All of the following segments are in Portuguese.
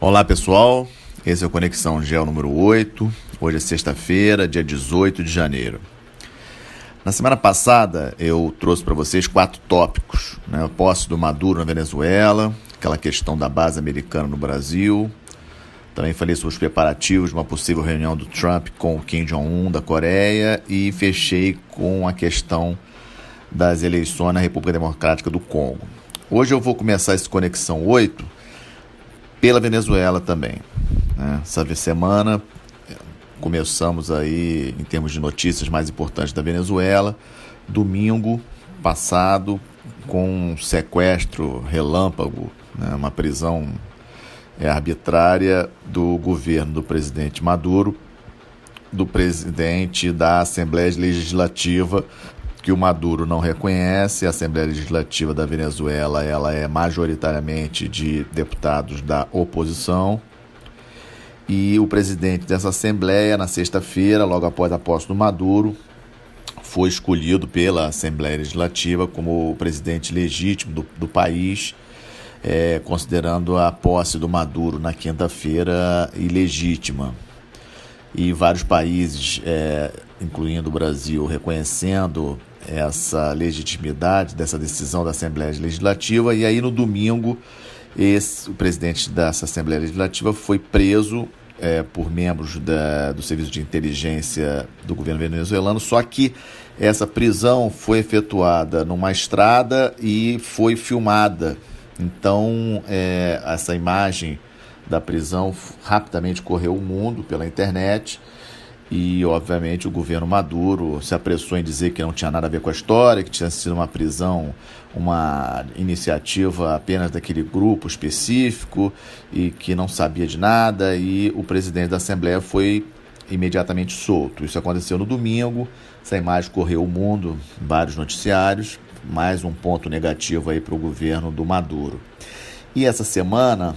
Olá pessoal, esse é o Conexão Geo número 8, hoje é sexta-feira, dia 18 de janeiro. Na semana passada eu trouxe para vocês 4 tópicos, a posse do Maduro na Venezuela, aquela questão da base americana no Brasil, também falei sobre os preparativos de uma possível reunião do Trump com o Kim Jong-un da Coreia e fechei com a questão das eleições na República Democrática do Congo. Hoje eu vou começar esse Conexão 8 pela Venezuela também. Essa semana começamos aí em termos de notícias mais importantes da Venezuela, domingo passado com um sequestro relâmpago, uma prisão arbitrária do governo do presidente Maduro, do presidente da Assembleia Legislativa, que o Maduro não reconhece. A Assembleia Legislativa da Venezuela ela é majoritariamente de deputados da oposição. E o presidente dessa Assembleia, na sexta-feira, logo após a posse do Maduro, foi escolhido pela Assembleia Legislativa como o presidente legítimo do país, considerando a posse do Maduro na quinta-feira ilegítima. E vários países, incluindo o Brasil, reconhecendo essa legitimidade dessa decisão da Assembleia Legislativa. E aí no domingo o presidente dessa Assembleia Legislativa foi preso por membros do Serviço de Inteligência do governo venezuelano, só que essa prisão foi efetuada numa estrada e foi filmada. Então essa imagem da prisão rapidamente correu o mundo pela internet e, obviamente, o governo Maduro se apressou em dizer que não tinha nada a ver com a história, que tinha sido uma prisão, uma iniciativa apenas daquele grupo específico e que não sabia de nada, e o presidente da Assembleia foi imediatamente solto. Isso aconteceu no domingo, essa imagem correu o mundo, vários noticiários, mais um ponto negativo aí para o governo do Maduro. E essa semana,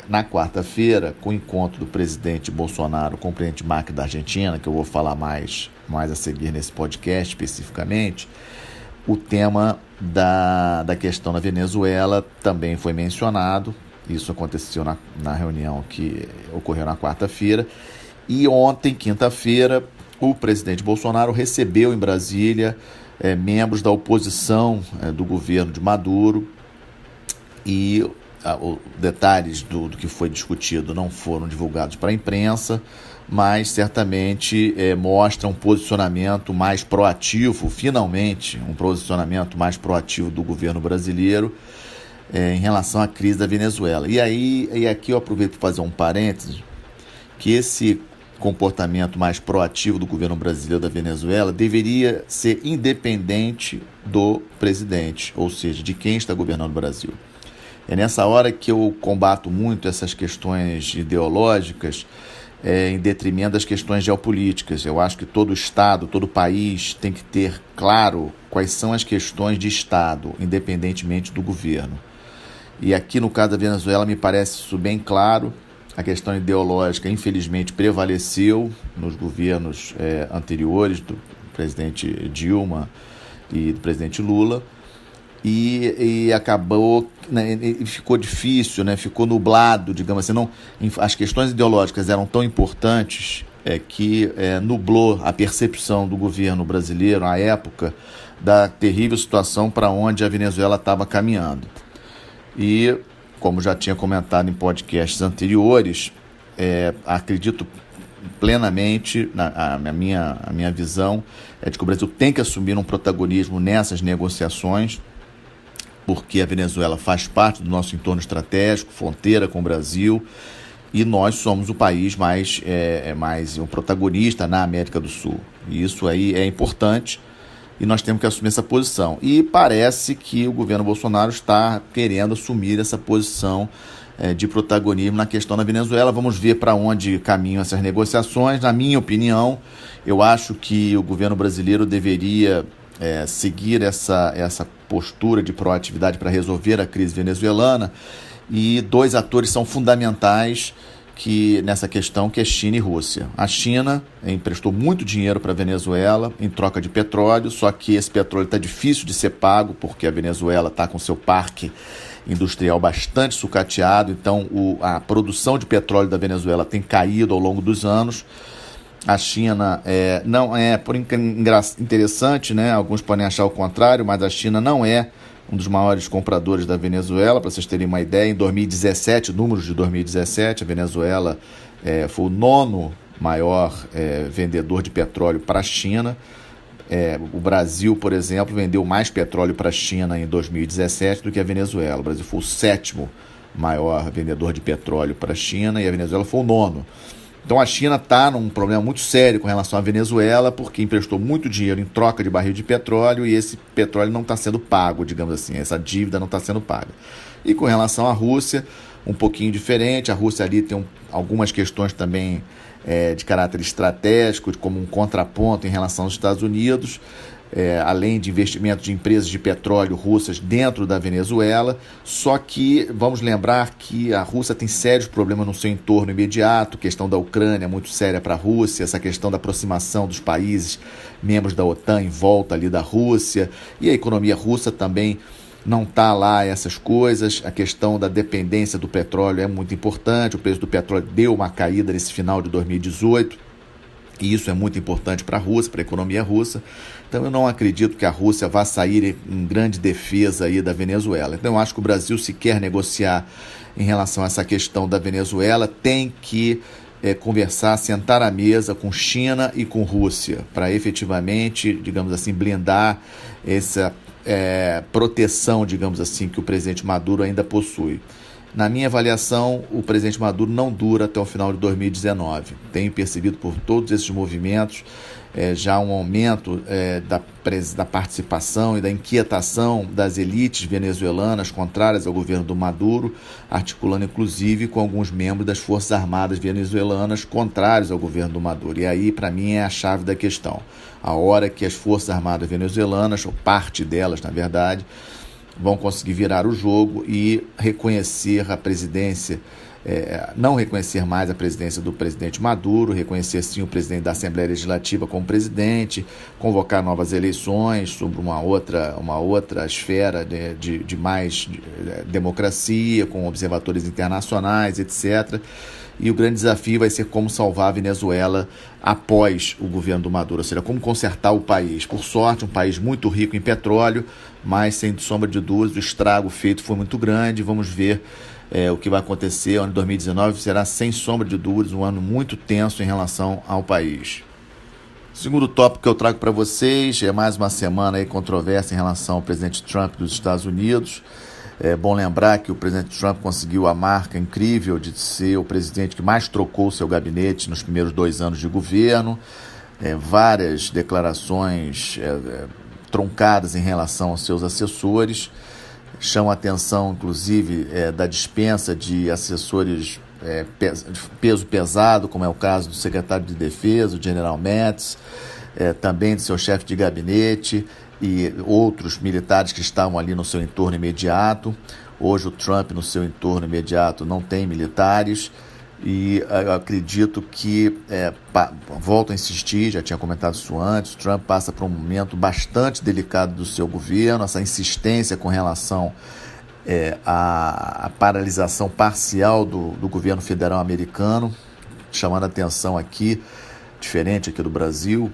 na quarta-feira, com o encontro do presidente Bolsonaro com o presidente Macri da Argentina, que eu vou falar mais a seguir nesse podcast especificamente, o tema da questão da Venezuela também foi mencionado. Isso aconteceu na reunião que ocorreu na quarta-feira. E ontem, quinta-feira, o presidente Bolsonaro recebeu em Brasília membros da oposição do governo de Maduro, e os detalhes do que foi discutido não foram divulgados para a imprensa, mas certamente mostra um posicionamento mais proativo, finalmente, um posicionamento mais proativo do governo brasileiro em relação à crise da Venezuela. E aqui eu aproveito para fazer um parênteses, que esse comportamento mais proativo do governo brasileiro da Venezuela deveria ser independente do presidente, ou seja, de quem está governando o Brasil. É nessa hora que eu combato muito essas questões ideológicas em detrimento das questões geopolíticas. Eu acho que todo Estado, todo país tem que ter claro quais são as questões de Estado, independentemente do governo. E aqui no caso da Venezuela me parece isso bem claro. A questão ideológica, infelizmente, prevaleceu nos governos anteriores do presidente Dilma e do presidente Lula. E acabou, e ficou difícil, ficou nublado, digamos assim. Não, as questões ideológicas eram tão importantes que nublou a percepção do governo brasileiro, à época, da terrível situação para onde a Venezuela estava caminhando. E, como já tinha comentado em podcasts anteriores, acredito plenamente, a minha visão é de que o Brasil tem que assumir um protagonismo nessas negociações, porque a Venezuela faz parte do nosso entorno estratégico, fronteira com o Brasil, e nós somos o país mais um protagonista na América do Sul. E isso aí é importante e nós temos que assumir essa posição. E parece que o governo Bolsonaro está querendo assumir essa posição de protagonismo na questão da Venezuela. Vamos ver para onde caminham essas negociações. Na minha opinião, eu acho que o governo brasileiro deveria seguir essa postura de proatividade para resolver a crise venezuelana, e 2 atores são fundamentais nessa questão, que é China e Rússia. A China emprestou muito dinheiro para a Venezuela em troca de petróleo, só que esse petróleo está difícil de ser pago porque a Venezuela está com seu parque industrial bastante sucateado, então a produção de petróleo da Venezuela tem caído ao longo dos anos. A China não é, por interessante, né? Alguns podem achar o contrário, mas a China não é um dos maiores compradores da Venezuela. Para vocês terem uma ideia, em 2017, números de 2017, a Venezuela foi o 9º maior vendedor de petróleo para a China. O Brasil, por exemplo, vendeu mais petróleo para a China em 2017 do que a Venezuela. O Brasil foi o 7º maior vendedor de petróleo para a China e a Venezuela foi o 9º. Então a China está num problema muito sério com relação à Venezuela, porque emprestou muito dinheiro em troca de barril de petróleo e esse petróleo não está sendo pago, digamos assim, essa dívida não está sendo paga. E com relação à Rússia, um pouquinho diferente, a Rússia ali tem algumas questões também de caráter estratégico, como um contraponto em relação aos Estados Unidos, além de investimento de empresas de petróleo russas dentro da Venezuela. Só que vamos lembrar que a Rússia tem sérios problemas no seu entorno imediato, questão da Ucrânia muito séria para a Rússia, essa questão da aproximação dos países membros da OTAN em volta ali da Rússia, e a economia russa também não está lá essas coisas. A questão da dependência do petróleo é muito importante, o preço do petróleo deu uma caída nesse final de 2018, e isso é muito importante para a Rússia, para a economia russa. Então eu não acredito que a Rússia vá sair em grande defesa aí da Venezuela. Então eu acho que o Brasil, se quer negociar em relação a essa questão da Venezuela, tem que conversar, sentar à mesa com China e com Rússia, para efetivamente, digamos assim, blindar essa proteção, digamos assim, que o presidente Maduro ainda possui. Na minha avaliação, o presidente Maduro não dura até o final de 2019. Tenho percebido por todos esses movimentos já um aumento da participação e da inquietação das elites venezuelanas contrárias ao governo do Maduro, articulando inclusive com alguns membros das Forças Armadas venezuelanas contrários ao governo do Maduro. E aí, para mim, é a chave da questão. A hora que as Forças Armadas venezuelanas, ou parte delas, na verdade, vão conseguir virar o jogo e reconhecer a presidência, não reconhecer mais a presidência do presidente Maduro, reconhecer sim o presidente da Assembleia Legislativa como presidente, convocar novas eleições sobre uma outra esfera de mais democracia, com observadores internacionais, etc. E o grande desafio vai ser como salvar a Venezuela após o governo do Maduro, ou seja, como consertar o país. Por sorte, um país muito rico em petróleo, mas sem sombra de dúvidas, o estrago feito foi muito grande. Vamos ver o que vai acontecer. O ano de 2019 será, sem sombra de dúvidas, um ano muito tenso em relação ao país. O segundo tópico que eu trago para vocês é mais uma semana aí controversa em relação ao presidente Trump dos Estados Unidos. É bom lembrar que o presidente Trump conseguiu a marca incrível de ser o presidente que mais trocou seu gabinete nos primeiros 2 anos de governo. Várias declarações truncadas em relação aos seus assessores. Chama a atenção, inclusive, da dispensa de assessores de peso pesado, como é o caso do secretário de Defesa, o General Mattis, também de seu chefe de gabinete e outros militares que estavam ali no seu entorno imediato. Hoje o Trump, no seu entorno imediato, não tem militares, e eu acredito que, volto a insistir, já tinha comentado isso antes, o Trump passa por um momento bastante delicado do seu governo, essa insistência com relação à paralisação parcial do governo federal americano, chamando a atenção aqui, diferente aqui do Brasil,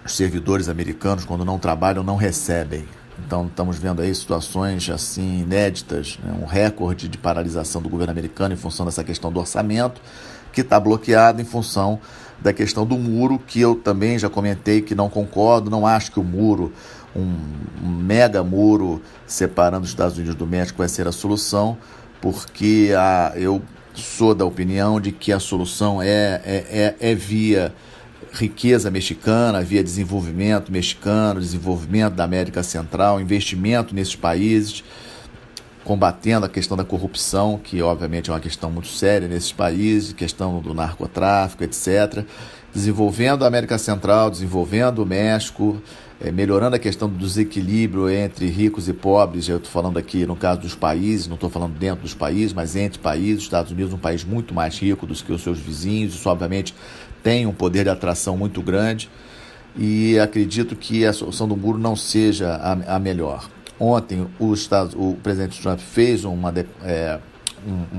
os servidores americanos, quando não trabalham, não recebem. Então, estamos vendo aí situações assim inéditas, né? Um recorde de paralisação do governo americano em função dessa questão do orçamento, que está bloqueado em função da questão do muro, que eu também já comentei que não concordo. Não acho que o muro, um mega muro separando os Estados Unidos do México, vai ser a solução, porque eu sou da opinião de que a solução é via riqueza mexicana, via desenvolvimento mexicano, desenvolvimento da América Central, investimento nesses países, combatendo a questão da corrupção, que obviamente é uma questão muito séria nesses países, questão do narcotráfico, etc. Desenvolvendo a América Central, desenvolvendo o México, melhorando a questão do desequilíbrio entre ricos e pobres. Eu estou falando aqui no caso dos países, não estou falando dentro dos países, mas entre países. Os Estados Unidos é um país muito mais rico do que os seus vizinhos, isso obviamente tem um poder de atração muito grande, e acredito que a solução do muro não seja a melhor. Ontem o presidente Trump fez um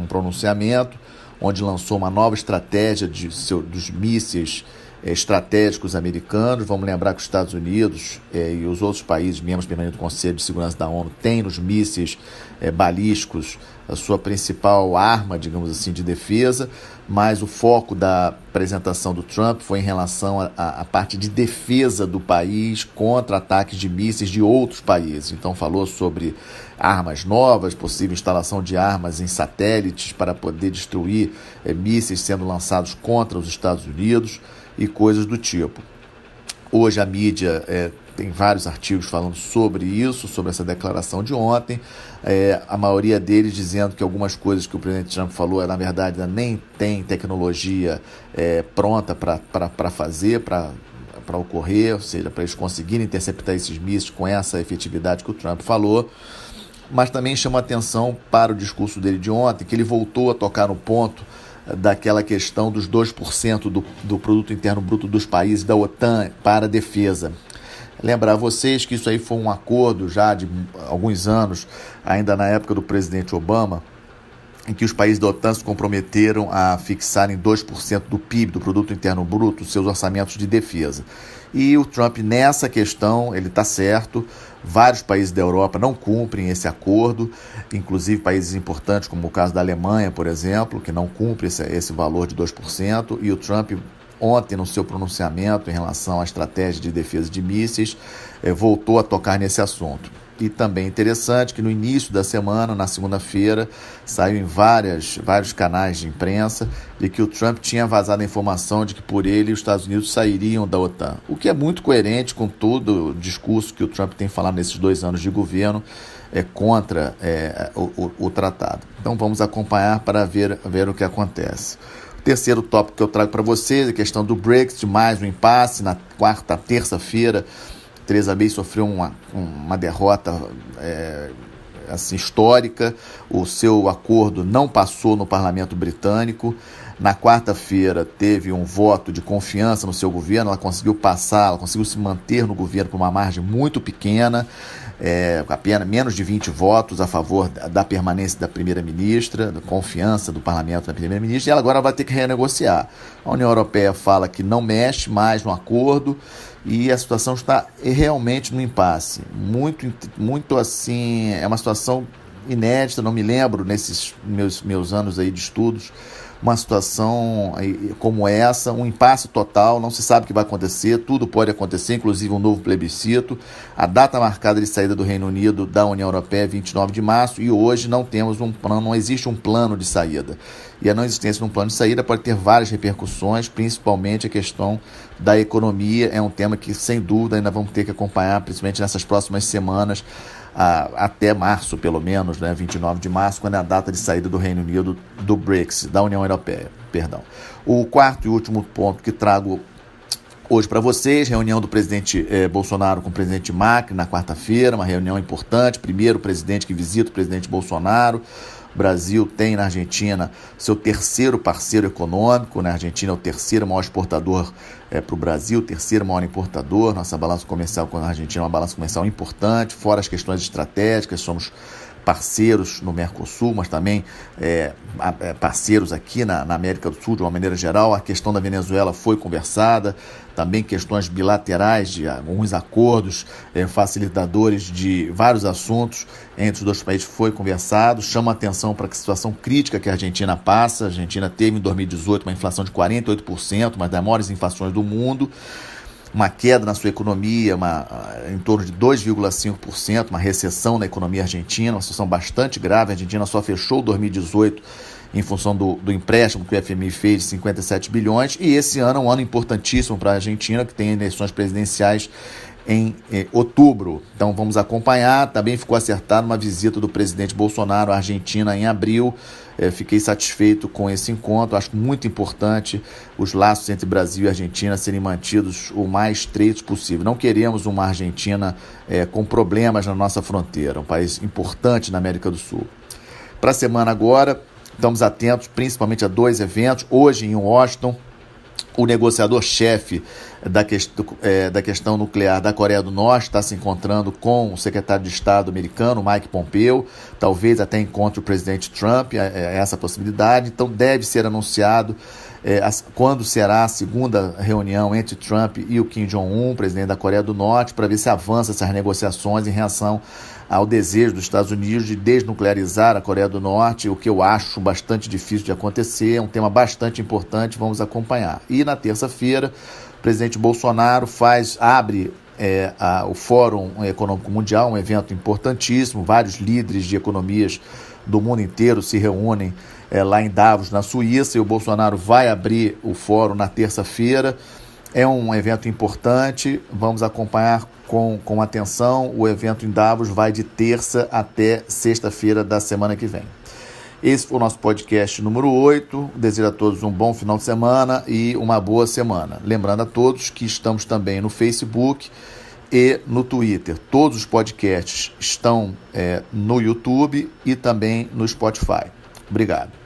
pronunciamento onde lançou uma nova estratégia dos mísseis estratégicos americanos. Vamos lembrar que os Estados Unidos e os outros países membros permanentes do Conselho de Segurança da ONU têm nos mísseis balísticos a sua principal arma, digamos assim, de defesa, mas o foco da apresentação do Trump foi em relação à parte de defesa do país contra ataques de mísseis de outros países. Então falou sobre armas novas, possível instalação de armas em satélites para poder destruir mísseis sendo lançados contra os Estados Unidos e coisas do tipo. Hoje a mídia tem vários artigos falando sobre isso, sobre essa declaração de ontem, a maioria deles dizendo que algumas coisas que o presidente Trump falou, na verdade, ainda nem tem tecnologia pronta para fazer, para ocorrer, ou seja, para eles conseguirem interceptar esses mísseis com essa efetividade que o Trump falou. Mas também chama atenção para o discurso dele de ontem, que ele voltou a tocar no ponto daquela questão dos 2% do produto interno bruto dos países da OTAN para a defesa. Lembrar a vocês que isso aí foi um acordo já de alguns anos, ainda na época do presidente Obama, em que os países da OTAN se comprometeram a fixarem 2% do PIB, do produto interno bruto, seus orçamentos de defesa. E o Trump, nessa questão, ele está certo. Vários países da Europa não cumprem esse acordo, inclusive países importantes, como o caso da Alemanha, por exemplo, que não cumpre esse valor de 2%, e o Trump, ontem, no seu pronunciamento em relação à estratégia de defesa de mísseis, voltou a tocar nesse assunto. E também interessante que no início da semana, na segunda-feira, saiu em vários canais de imprensa de que o Trump tinha vazado a informação de que por ele os Estados Unidos sairiam da OTAN, o que é muito coerente com todo o discurso que o Trump tem falado nesses 2 anos de governo contra o tratado. Então vamos acompanhar para ver o que acontece. O terceiro tópico que eu trago para vocês é a questão do Brexit, mais um impasse. Na terça-feira, Theresa May sofreu uma derrota assim, histórica. O seu acordo não passou no parlamento britânico. Na quarta-feira teve um voto de confiança no seu governo, ela conseguiu passar, ela conseguiu se manter no governo por uma margem muito pequena, apenas menos de 20 votos a favor da permanência da primeira-ministra, da confiança do parlamento da primeira-ministra, e ela agora vai ter que renegociar. A União Europeia fala que não mexe mais no acordo, e a situação está realmente no impasse. Muito assim, é uma situação inédita, não me lembro nesses meus anos aí de estudos, uma situação como essa, um impasse total, não se sabe o que vai acontecer, tudo pode acontecer, inclusive um novo plebiscito. A data marcada de saída do Reino Unido da União Europeia é 29 de março e hoje não temos não existe um plano de saída. E a não existência de um plano de saída pode ter várias repercussões, principalmente a questão da economia, é um tema que sem dúvida ainda vamos ter que acompanhar, principalmente nessas próximas semanas, até março, pelo menos, 29 de março, quando é a data de saída do Reino Unido do Brexit, da União Europeia, perdão. O quarto e último ponto que trago hoje para vocês, reunião do presidente Bolsonaro com o presidente Macri na quarta-feira, uma reunião importante, primeiro presidente que visita o presidente Bolsonaro. O Brasil tem na Argentina seu terceiro parceiro econômico, né? A Argentina é o terceiro maior exportador para o Brasil, o terceiro maior importador. Nossa balança comercial com a Argentina é uma balança comercial importante, fora as questões estratégicas, somos parceiros no Mercosul, mas também parceiros aqui na América do Sul, de uma maneira geral. A questão da Venezuela foi conversada, também questões bilaterais de alguns acordos facilitadores de vários assuntos entre os dois países foi conversado. Chama atenção para a situação crítica que a Argentina passa. A Argentina teve em 2018 uma inflação de 48%, uma das maiores inflações do mundo, uma queda na sua economia, em torno de 2,5%, uma recessão na economia argentina, uma situação bastante grave. A Argentina só fechou 2018 em função do empréstimo que o FMI fez de 57 bilhões, e esse ano é um ano importantíssimo para a Argentina, que tem eleições presidenciais em outubro. Então vamos acompanhar. Também ficou acertada uma visita do presidente Bolsonaro à Argentina em abril. Fiquei satisfeito com esse encontro. Acho muito importante os laços entre Brasil e Argentina serem mantidos o mais estreitos possível. Não queremos uma Argentina com problemas na nossa fronteira, um país importante na América do Sul. Para a semana agora, estamos atentos principalmente a 2 eventos. Hoje em Washington, O negociador-chefe da questão nuclear da Coreia do Norte está se encontrando com o secretário de Estado americano, Mike Pompeo, talvez até encontre o presidente Trump, essa possibilidade. Então deve ser anunciado quando será a segunda reunião entre Trump e o Kim Jong-un, presidente da Coreia do Norte, para ver se avança essas negociações em relação ao desejo dos Estados Unidos de desnuclearizar a Coreia do Norte, o que eu acho bastante difícil de acontecer, é um tema bastante importante, vamos acompanhar. E na terça-feira, o presidente Bolsonaro abre o Fórum Econômico Mundial, um evento importantíssimo, vários líderes de economias do mundo inteiro se reúnem lá em Davos, na Suíça, e o Bolsonaro vai abrir o fórum na terça-feira. É um evento importante, vamos acompanhar com atenção. O evento em Davos vai de terça até sexta-feira da semana que vem. Esse foi o nosso podcast número 8. Desejo a todos um bom final de semana e uma boa semana. Lembrando a todos que estamos também no Facebook e no Twitter. Todos os podcasts estão no YouTube e também no Spotify. Obrigado.